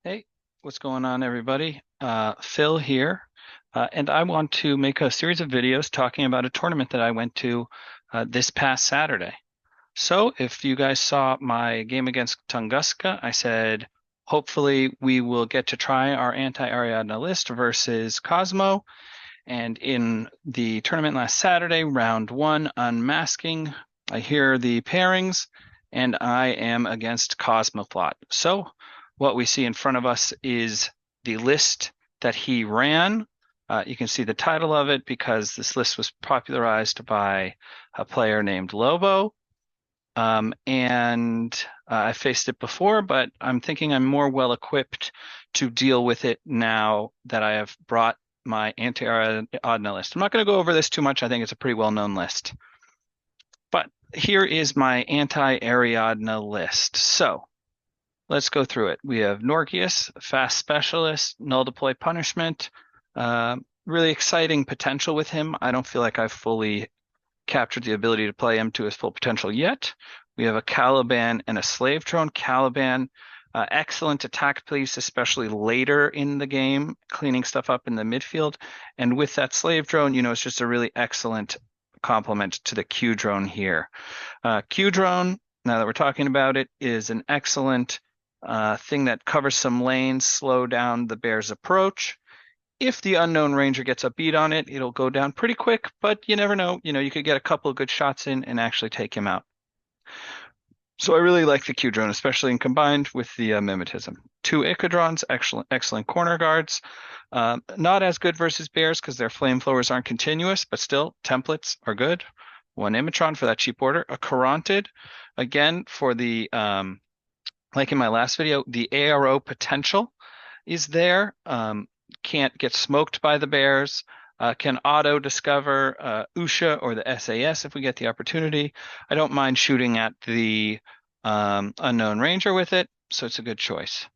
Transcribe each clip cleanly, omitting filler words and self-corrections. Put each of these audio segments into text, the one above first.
Hey, what's going on, everybody? Phil here, and I want to make a series of videos talking about a tournament that I went to this past Saturday. So, if you guys saw my game against Tunguska, I said hopefully we will get to try our anti-Ariadna list versus Kosmo. And in the tournament last Saturday, round one, Unmasking, I hear the pairings, and I am against Cosmoplot. So what we see in front of us is the list that he ran. You can see the title of it because this list was popularized by a player named Lobo. And I faced it before, but I'm thinking I'm more well equipped to deal with it now that I have brought my anti-Ariadna list. I'm not going to go over this too much. I think it's a pretty well-known list. But here is my anti-Ariadna list. So let's go through it. We have Norkius, Fast Specialist, Null Deploy Punishment. Really exciting potential with him. I don't feel like I've fully captured the ability to play him to his full potential yet. We have a Caliban and a Slave Drone. Caliban, excellent attack piece, especially later in the game, cleaning stuff up in the midfield. And with that Slave Drone, it's just a really excellent complement to the Q Drone here. Q Drone, now that we're talking about it, is an excellent thing that covers some lanes, slow down the bear's approach. If the unknown ranger gets a beat on it, it'll go down pretty quick, but you never know. You could get a couple of good shots in and actually take him out. So I really like the Q drone, especially in combined with the mimetism. Two Icodrons, excellent corner guards. Not as good versus bears because their flame throwers aren't continuous, but still templates are good. One Imatron for that cheap order. A Caronted, again for the like in my last video, the ARO potential is there. Can't get smoked by the bears. Can auto discover Usha or the SAS if we get the opportunity. I don't mind shooting at the unknown ranger with it, so it's a good choice.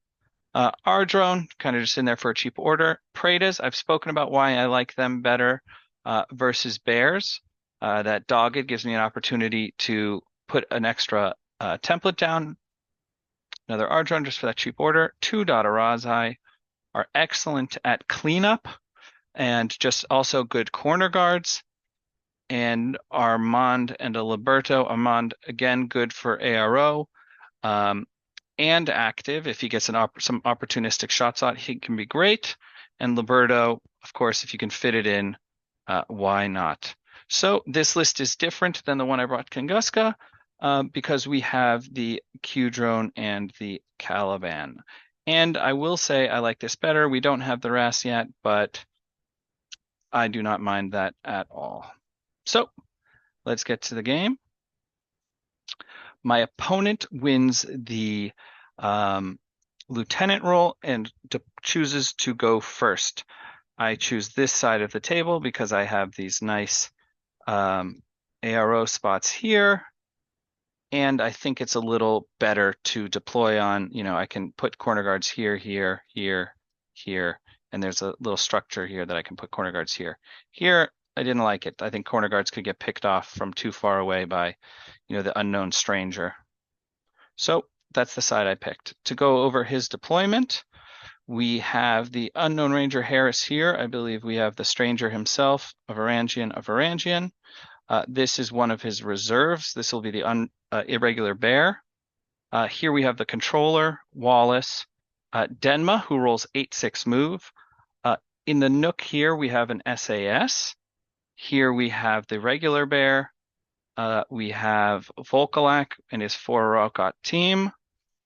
Our drone, kind of just in there for a cheap order. Praetas, I've spoken about why I like them better versus bears. That dogged gives me an opportunity to put an extra template down. Another R drone just for that cheap order. Two Dotterazzi are excellent at cleanup and just also good corner guards. And Armand and a Liberto. Armand, again, good for ARO and active. If he gets some opportunistic shots on, he can be great. And Liberto, of course, if you can fit it in, why not? So this list is different than the one I brought Tunguska because we have the Q drone and the Caliban. And I will say I like this better. We don't have the RAS yet, but I do not mind that at all. So let's get to the game. My opponent wins the lieutenant role and chooses to go first. I choose this side of the table because I have these nice ARO spots here. And I think it's a little better to deploy on, I can put corner guards here, here, here, here, and there's a little structure here that I can put corner guards here. Here, I didn't like it. I think corner guards could get picked off from too far away by, the unknown stranger. So that's the side I picked. To go over his deployment, we have the unknown ranger Harris here. I believe we have the stranger himself, a Varangian. This is one of his reserves. This will be the irregular bear. Here we have the controller, Wallace, Denma, who rolls 8/6 move. In the nook here, we have an SAS. Here we have the regular bear. We have Volkalak and his 4 team.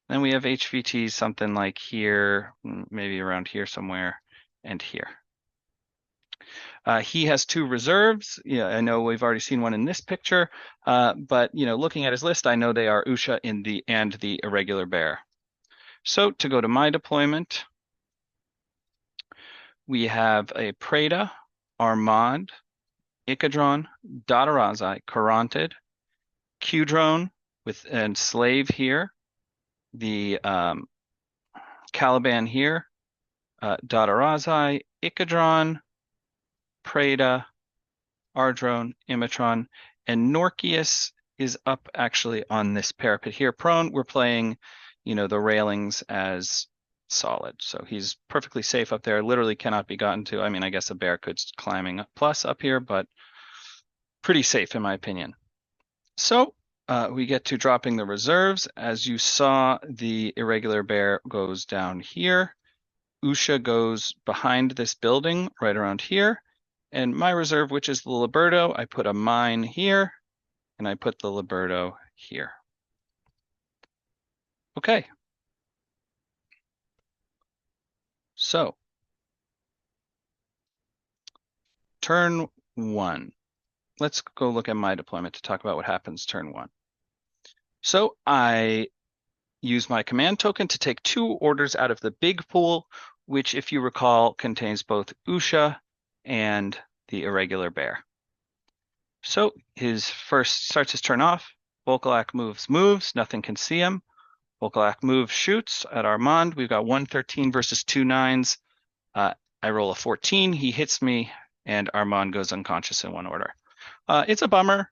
Then we have HVT something like here, maybe around here somewhere, and here. He has 2 reserves. Yeah, I know we've already seen one in this picture, but looking at his list, I know they are Usha and the irregular bear. So to go to my deployment, we have a Preda, Armand, Icodron, Dotterazzi, Caronted, Q-Drone with and Slave here, the Caliban here, Dotterazzi, Icodron, Preda, Ardrone, Imatron, and Norkius is up actually on this parapet here. Prone, we're playing, the railings as solid. So he's perfectly safe up there, literally cannot be gotten to. I mean, I guess a bear could climbing plus up here, but pretty safe in my opinion. So we get to dropping the reserves. As you saw, the irregular bear goes down here. Usha goes behind this building right around here. And my reserve, which is the Liberto, I put a mine here, and I put the Liberto here. Okay. So, turn one. Let's go look at my deployment to talk about what happens turn one. So I use my command token to take 2 orders out of the big pool, which, if you recall, contains both Usha and the irregular bear. So his first starts his turn off. Volkolak moves, nothing can see him. Volkolak moves, shoots at Armand. We've got 113 versus 2 9s. I roll a 14, he hits me, and Armand goes unconscious in 1 order. It's a bummer.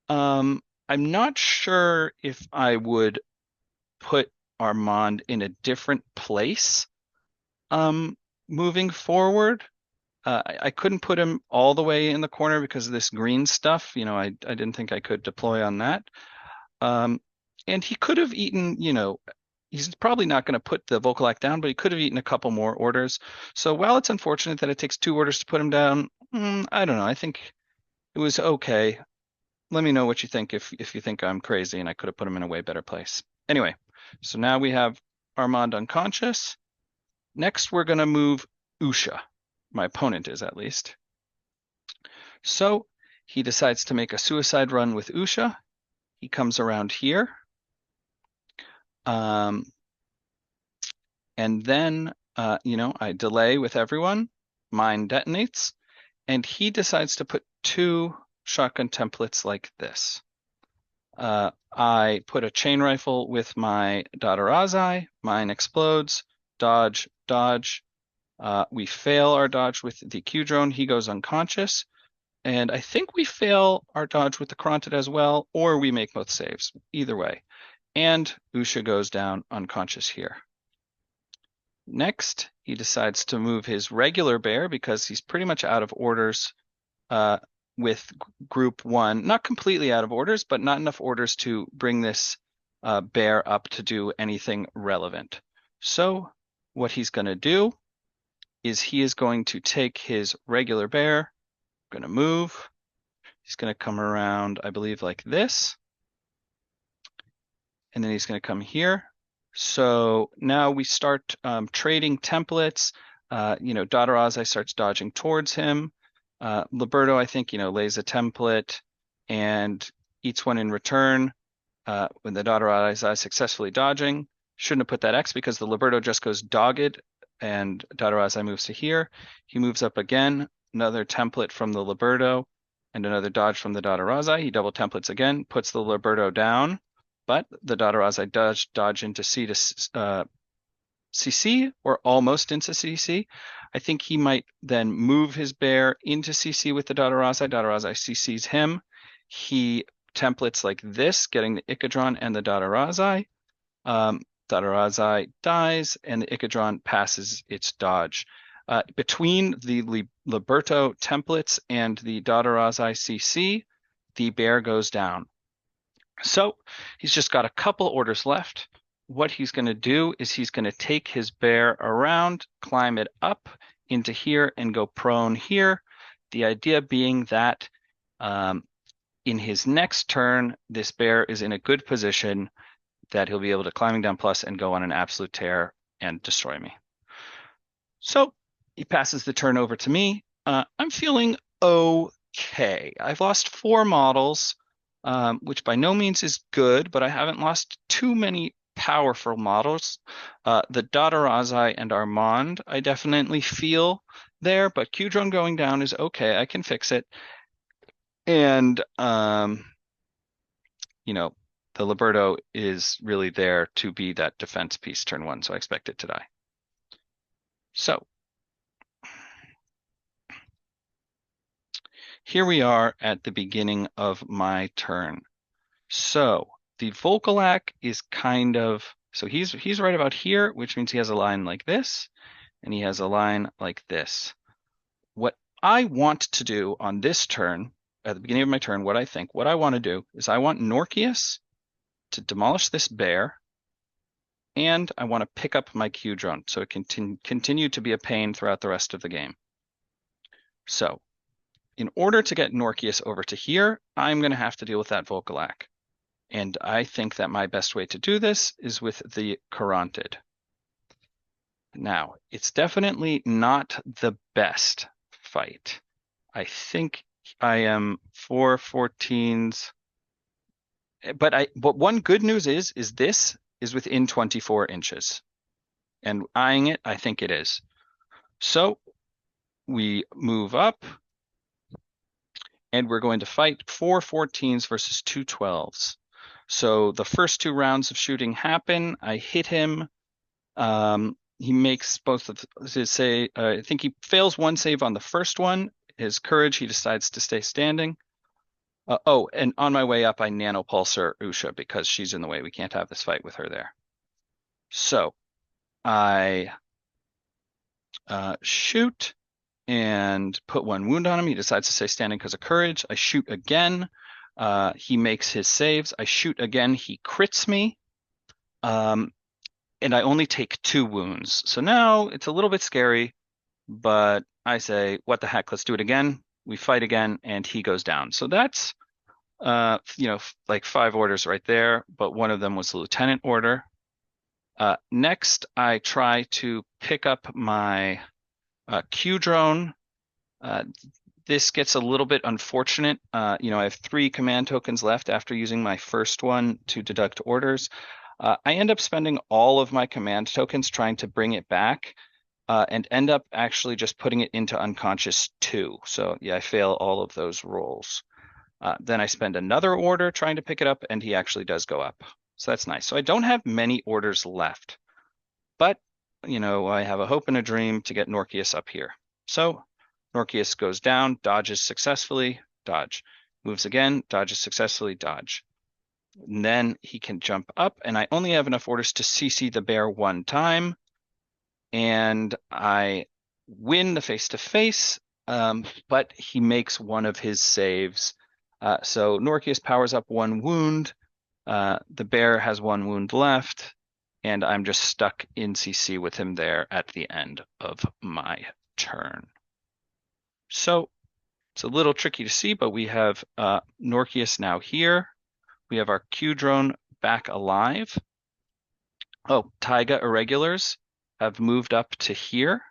I'm not sure if I would put Armand in a different place moving forward. I couldn't put him all the way in the corner because of this green stuff. You know, I didn't think I could deploy on that. And he could have eaten, you know, he's probably not going to put the Volkolak down, but he could have eaten a couple more orders. So while it's unfortunate that it takes 2 orders to put him down, I don't know. I think it was okay. Let me know what you think if you think I'm crazy and I could have put him in a way better place. Anyway, so now we have Armand unconscious. Next, we're going to move Usha. My opponent is, at least. So he decides to make a suicide run with Usha. He comes around here. And then, you know, I delay with everyone. Mine detonates. And he decides to put 2 shotgun templates like this. I put a chain rifle with my Dadarazai. Mine explodes. Dodge, dodge. We fail our dodge with the Q drone. He goes unconscious. And I think we fail our dodge with the Kronted as well, or we make both saves. Either way. And Usha goes down unconscious here. Next, he decides to move his regular bear because he's pretty much out of orders with group 1. Not completely out of orders, but not enough orders to bring this bear up to do anything relevant. So what he's going to do is he is going to take his regular bear, going to move. He's going to come around, I believe, like this. And then he's going to come here. So now we start trading templates. You know, Dadarazai starts dodging towards him. Liberto, I think, you know, lays a template and eats one in return when the Dadarazai is successfully dodging. Shouldn't have put that X because the Liberto just goes dogged and Dadarazai moves to here. He moves up again, another template from the Liberto and another dodge from the Dadarazai. He double templates again, puts the Liberto down, but the Dadarazai does dodge into C to CC or almost into CC. I think he might then move his bear into CC with the Dadarazai. Dadarazai CCs him. He templates like this, getting the Ikadron and the Dadarazai. Dadarazai dies, and the Ikadron passes its dodge. Between the Liberto templates and the Dadarazai CC, the bear goes down. So he's just got a couple orders left. What he's going to do is he's going to take his bear around, climb it up into here, and go prone here. The idea being that in his next turn, this bear is in a good position that he'll be able to climbing down plus and go on an absolute tear and destroy me. So he passes the turn over to me. I'm feeling okay. I've lost 4 models, which by no means is good, but I haven't lost too many powerful models. The Dadarazai and Armand, I definitely feel there, but Q-Drone going down is okay. I can fix it. And, you know, the Liberto is really there to be that defense piece turn 1, so I expect it to die. So here we are at the beginning of my turn. So the Volkolak is kind of So he's right about here, which means he has a line like this, and he has a line like this. What I want to do on this turn, at the beginning of my turn, what I want to do is I want Norkius to demolish this bear, and I want to pick up my Q drone so it can continue to be a pain throughout the rest of the game. So in order to get Norkius over to here, I'm going to have to deal with that Volkolak. And I think that my best way to do this is with the Carantid. Now, it's definitely not the best fight. I think I am 414s. But one good news is this is within 24 inches. And eyeing it, I think it is. So we move up, and we're going to fight 4 14s versus 2 12s. So the first 2 rounds of shooting happen. I hit him. He makes both of his say. I think he fails one save on the first one. His courage, he decides to stay standing. Oh, and on my way up, I nanopulsar Usha because she's in the way. We can't have this fight with her there. So I shoot and put 1 wound on him. He decides to stay standing because of courage. I shoot again. He makes his saves. I shoot again. He crits me. And I only take 2 wounds. So now it's a little bit scary, but I say, what the heck, let's do it again. We fight again, and he goes down. So that's, like 5 orders right there, but one of them was the lieutenant order. Next, I try to pick up my Q drone. This gets a little bit unfortunate. I have 3 command tokens left after using my first one to deduct orders. I end up spending all of my command tokens trying to bring it back, and end up actually just putting it into unconscious 2. So yeah, I fail all of those rolls. Then I spend another order trying to pick it up, and he actually does go up. So that's nice. So I don't have many orders left, but I have a hope and a dream to get Norkius up here. So Norkius goes down, dodges successfully, dodge. Moves again, dodges successfully, dodge. And then he can jump up, and I only have enough orders to CC the bear 1 time, and I win the face-to-face, but he makes one of his saves. So Norkius powers up 1 wound, the bear has 1 wound left, and I'm just stuck in CC with him there at the end of my turn. So it's a little tricky to see, but we have Norkius now here. We have our Q drone back alive. Oh, Taiga irregulars have moved up to here.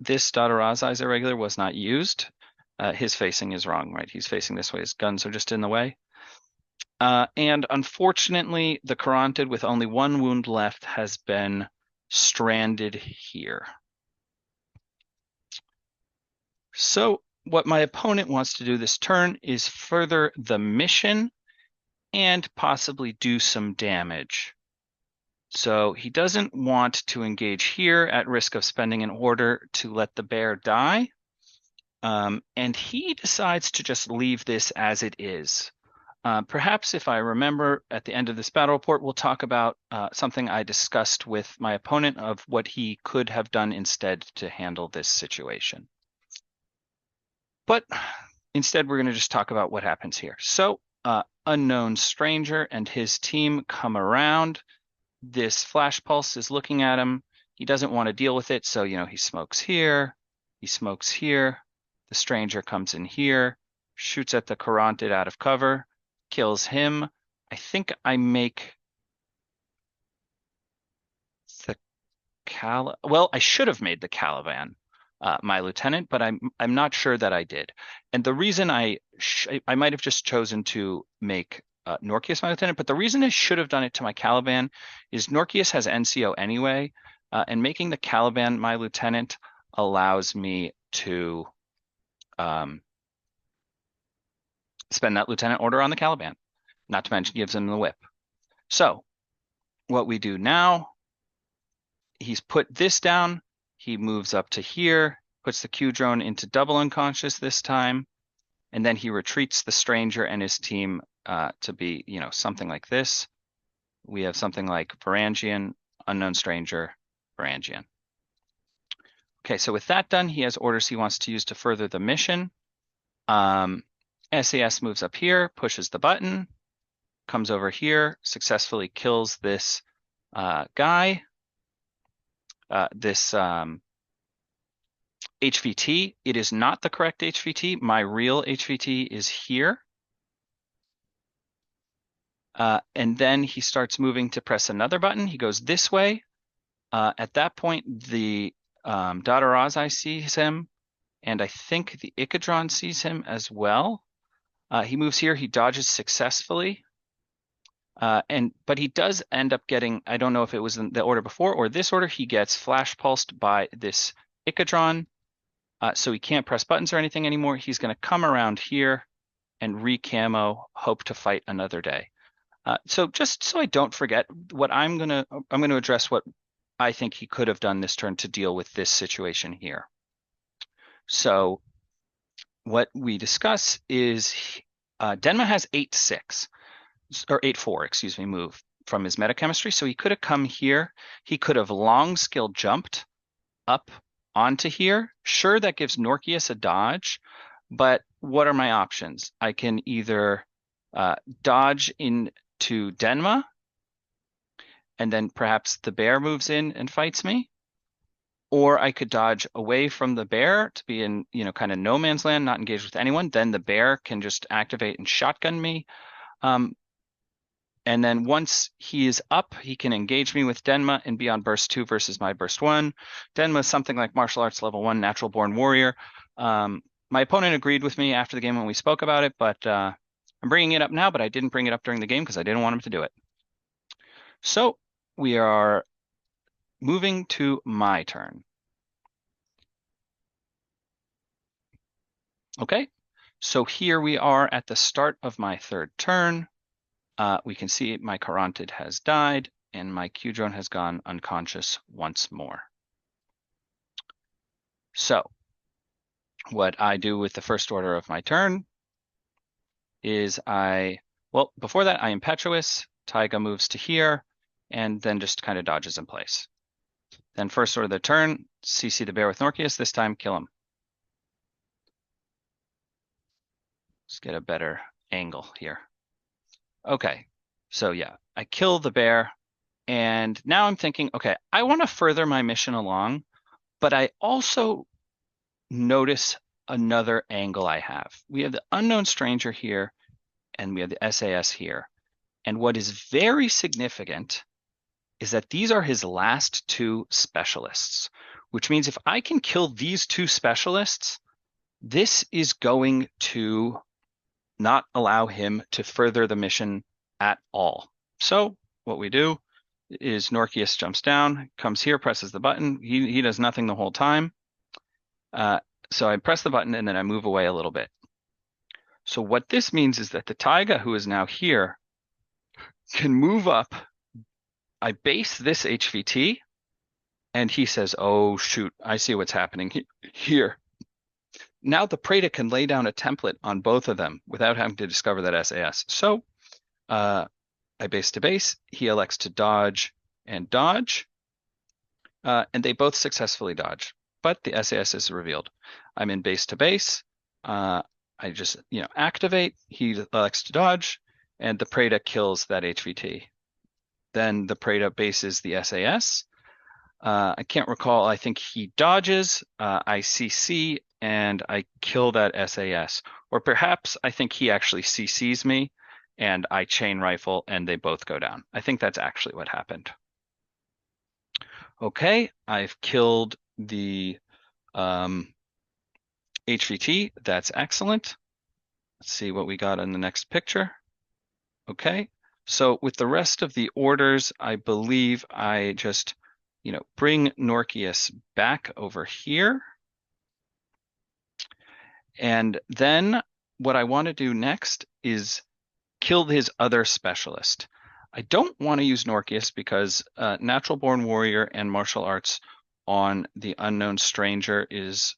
This Dadarazai's irregular was not used. His facing is wrong, right? He's facing this way. His guns are just in the way. And unfortunately, the Carantid with only 1 wound left has been stranded here. So what my opponent wants to do this turn is further the mission and possibly do some damage. So he doesn't want to engage here at risk of spending an order to let the bear die. And he decides to just leave this as it is. Perhaps if I remember at the end of this battle report, we'll talk about something I discussed with my opponent of what he could have done instead to handle this situation. But instead, we're going to just talk about what happens here. So unknown stranger and his team come around. This flash pulse is looking at him. He doesn't want to deal with it. So, he smokes here. He smokes here. The stranger comes in here, shoots at the Carantid out of cover, kills him. I think I make the well, I should have made the Caliban my lieutenant, but I'm not sure that I did. And the reason I might have just chosen to make Norkius my lieutenant, but the reason I should have done it to my Caliban is Norkius has NCO anyway, and making the Caliban my lieutenant allows me to spend that lieutenant order on the Caliban, not to mention gives him the whip. So what we do now, he's put this down, he moves up to here, puts the Q drone into double unconscious this time, and then he retreats the stranger and his team to be, something like this. we have something like Varangian, Unknown Stranger, Varangian. Okay, so with that done, he has orders he wants to use to further the mission. SAS moves up here, pushes the button, comes over here, successfully kills this guy, this HVT. It is not the correct HVT. My real HVT is here. And then he starts moving to press another button. He goes this way. At that point, the Dadarazai sees him, and I think the Ikadron sees him as well. He moves here. He dodges successfully. But he does end up getting, I don't know if it was in the order before or this order, he gets flash pulsed by this Ikadron. So he can't press buttons or anything anymore. He's going to come around here and recamo, hope to fight another day. So just so I don't forget, what I'm going to address what I think he could have done this turn to deal with this situation here. So what we discuss is Denma has 8-6 or 8-4, excuse me, move from his metachemistry. So he could have come here. He could have long skill jumped up onto here. Sure, that gives Norkius a dodge, but what are my options? I can either dodge into Denma, and then perhaps the bear moves in and fights me, or I could dodge away from the bear to be in, kind of no man's land, not engaged with anyone. Then the bear can just activate and shotgun me. And then once he is up, he can engage me with Denma and be on burst 2 versus my burst 1. Denma is something like martial arts level 1, natural born warrior. My opponent agreed with me after the game when we spoke about it, but I'm bringing it up now, but I didn't bring it up during the game because I didn't want him to do it. So we are moving to my turn. Okay, so here we are at the start of my third turn. We can see my Carotid has died and my Q-drone has gone unconscious once more. So what I do with the first order of my turn is before that, I Impetuous, Taiga moves to here, and then just kind of dodges in place. Then first order of the turn, CC the bear with Norkius, this time kill him. Let's get a better angle here. Okay, so yeah, I kill the bear, and now I'm thinking, okay, I want to further my mission along, but I also notice another angle I have. We have the Unknown Stranger here, and we have the SAS here. And what is very significant is that these are his last 2 specialists, which means if I can kill these 2 specialists, this is going to not allow him to further the mission at all. So what we do is Norkius jumps down, comes here, presses the button. He does nothing the whole time. So I press the button and then I move away a little bit. So what this means is that the Taiga, who is now here, can move up. I base this HVT, and he says, oh, shoot, I see what's happening here. Now the Preda can lay down a template on both of them without having to discover that SAS. So I base to base. He elects to dodge and dodge, and they both successfully dodge. But the SAS is revealed. I'm in base to base. I just activate. He elects to dodge, and the Preda kills that HVT. Then the Preda bases the SAS. I can't recall. I think he dodges. I CC and I kill that SAS. Or perhaps I think he actually CCs me and I chain rifle and they both go down. I think that's actually what happened. Okay, I've killed the HVT. That's excellent. Let's see what we got in the next picture. Okay, so with the rest of the orders, I believe I just bring Norkius back over here. And then what I want to do next is kill his other specialist. I don't want to use Norkius because Natural Born Warrior and Martial Arts on the Unknown Stranger is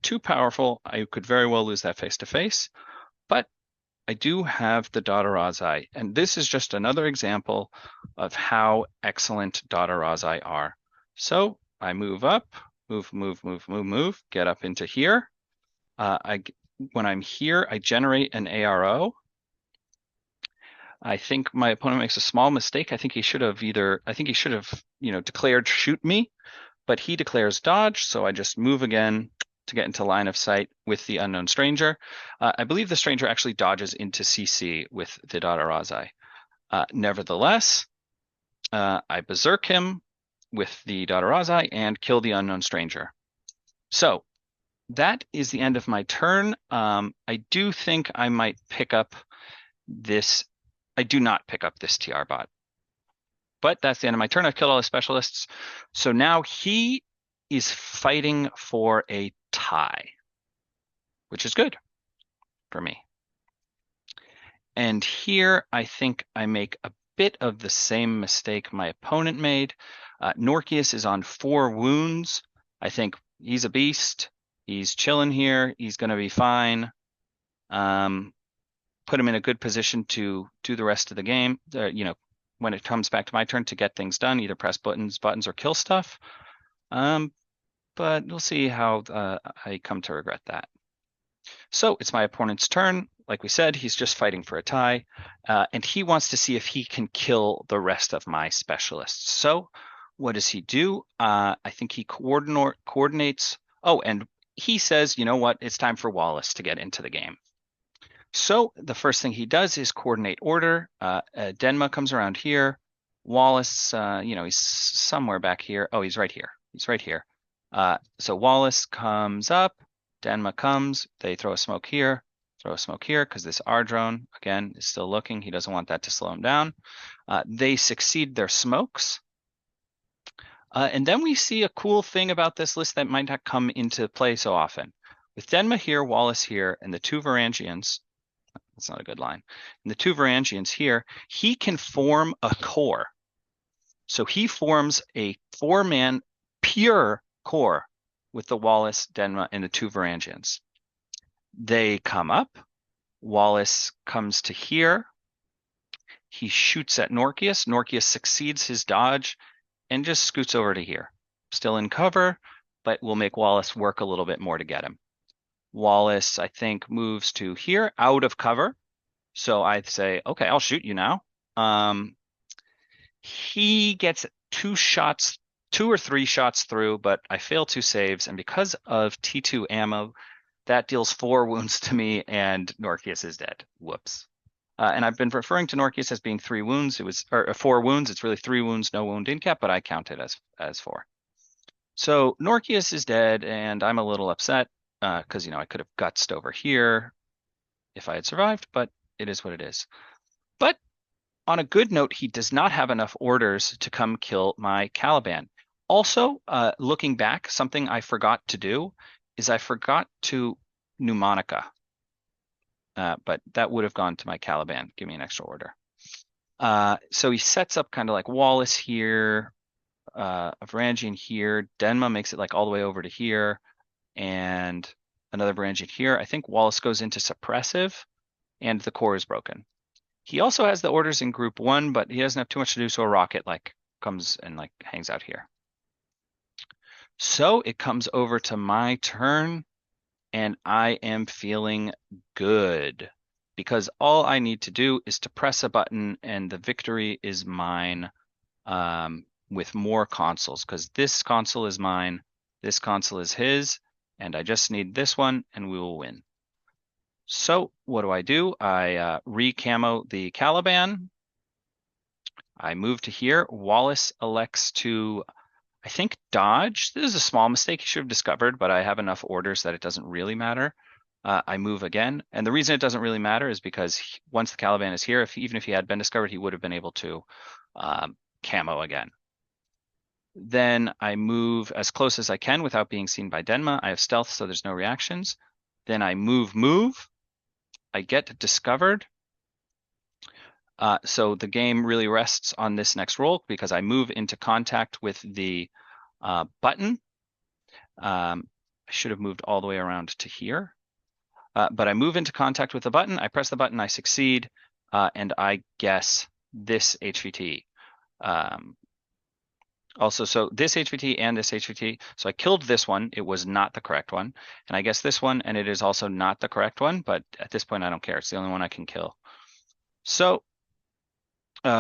too powerful. I could very well lose that face-to-face. But I do have the Dotterazzi, and this is just another example of how excellent Dotterazzi are. So I move up, move, get up into here. When I'm here, I generate an ARO. I think my opponent makes a small mistake. I think he should have declared shoot me, but he declares dodge, so I just move again to get into line of sight with the unknown stranger. I believe the stranger actually dodges into CC with the Dotterazzi. Nevertheless, I berserk him with the Dotterazzi and kill the unknown stranger. So that is the end of my turn. I do think I might pick up this. I do not pick up this TR bot. But that's the end of my turn. I've killed all the specialists. So now he is fighting for a tie, which is good for me. And here I think I make a bit of the same mistake my opponent made. Norkius is on 4 wounds. I think he's a beast. He's chilling here. He's going to be fine. Put him in a good position to do the rest of the game. When it comes back to my turn to get things done, either press buttons or kill stuff. But we'll see how I come to regret that. So it's my opponent's turn. Like we said, he's just fighting for a tie, and he wants to see if he can kill the rest of my specialists. So what does he do? I think he coordinates. Oh, and he says, you know what? It's time for Wallace to get into the game. So the first thing he does is coordinate order. Denma comes around here. Wallace, he's somewhere back here. Oh, he's right here. He's right here. So Wallace comes up. Denma comes. They throw a smoke here. Throw a smoke here because this R drone, again, is still looking. He doesn't want that to slow him down. They succeed their smokes. And then we see a cool thing about this list that might not come into play so often. With Denma here, Wallace here, and the 2 Varangians, that's not a good line, and the 2 Varangians here, he can form a core. So he forms a 4-man pure core with the Wallace, Denma, and the 2 Varangians. They come up. Wallace comes to here. He shoots at Norkius. Norkius succeeds his dodge and just scoots over to here. Still in cover, but will make Wallace work a little bit more to get him. Wallace, I think, moves to here, out of cover. So I say, okay, I'll shoot you now. He gets 2 or 3 shots through, but I fail 2 saves. And because of T2 ammo, that deals 4 wounds to me, and Norkius is dead. Whoops. And I've been referring to Norkius as being 3 wounds. It was 4 wounds. It's really 3 wounds, no wound in cap, but I count it as 4. So Norkius is dead, and I'm a little upset because I could have gutsed over here if I had survived, but it is what it is. But on a good note, he does not have enough orders to come kill my Caliban. Also, looking back, something I forgot to do is I forgot to mnemonica. But that would have gone to my Caliban. Give me an extra order. So he sets up kind of like Wallace here, a Varangian here. Denma makes it like all the way over to here, and another Varangian here. I think Wallace goes into suppressive, and the core is broken. He also has the orders in group 1, but he doesn't have too much to do, so a rocket comes and hangs out here. So it comes over to my turn, and I am feeling good because all I need to do is to press a button and the victory is mine with more consoles, because this console is mine, this console is his, and I just need this one and we will win. So what do? I re-camo the Caliban. I move to here. Wallace elects to, I think, dodge. This is a small mistake he should have discovered, but I have enough orders that it doesn't really matter. I move again. And the reason it doesn't really matter is because once the Caliban is here, even if he had been discovered, he would have been able to camo again. Then I move as close as I can without being seen by Denma. I have stealth, so there's no reactions. Then I move. I get discovered. So the game really rests on this next roll because I move into contact with the button. I should have moved all the way around to here. But I move into contact with the button, I press the button, I succeed, and I guess this HVT. Also, so this HVT and this HVT. So I killed this one. It was not the correct one. And I guess this one, and it is also not the correct one. But at this point, I don't care. It's the only one I can kill. So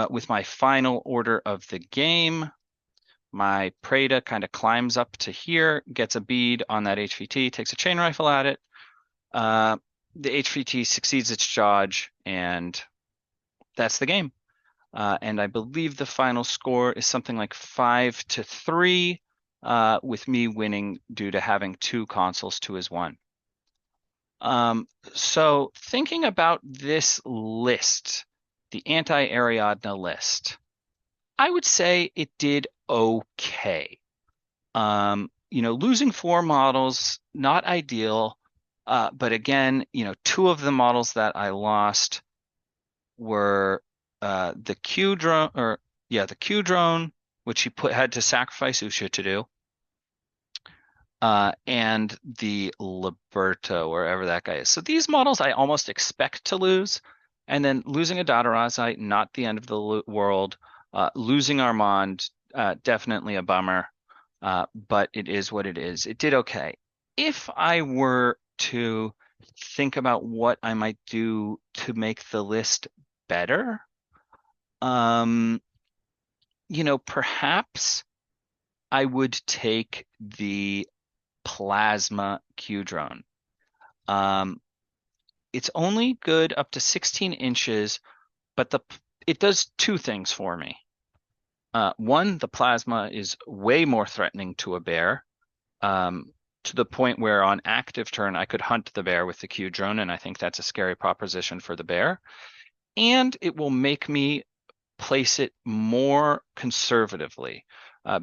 with my final order of the game, my Preda kind of climbs up to here, gets a bead on that HVT, takes a chain rifle at it. The HVT succeeds its charge, and that's the game. And I believe the final score is something like 5-3, with me winning due to having 2 consoles to his 1. So thinking about this list, the anti-Ariadna list, I would say it did okay. Losing 4 models, not ideal. But again, 2 of the models that I lost were the Q drone, the Q drone, which he had to sacrifice Usha to do, and the Liberto, wherever that guy is. So these models I almost expect to lose, and then losing a Dadarazite, not the end of the world. Losing Armand, definitely a bummer, but it is what it is. It did okay. If I were to think about what I might do to make the list better, perhaps I would take the plasma Q drone. It's only good up to 16 inches, but it does 2 things for me. One, the plasma is way more threatening to a bear, to the point where on active turn I could hunt the bear with the Q drone, and I think that's a scary proposition for the bear. And it will make me place it more conservatively.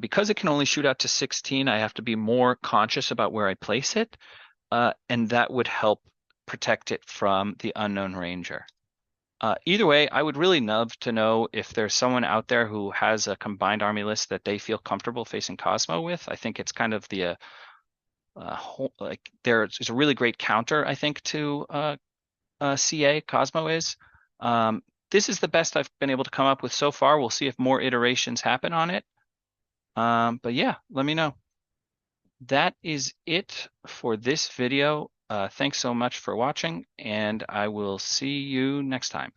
Because it can only shoot out to 16, I have to be more conscious about where I place it, and that would help protect it from the unknown ranger. Either way, I would really love to know if there's someone out there who has a combined army list that they feel comfortable facing Kosmo with. I think it's kind of the there's a really great counter, I think, to CA Kosmo is. This is the best I've been able to come up with so far. We'll see if more iterations happen on it. But yeah, let me know. That is it for this video. Thanks so much for watching, and I will see you next time.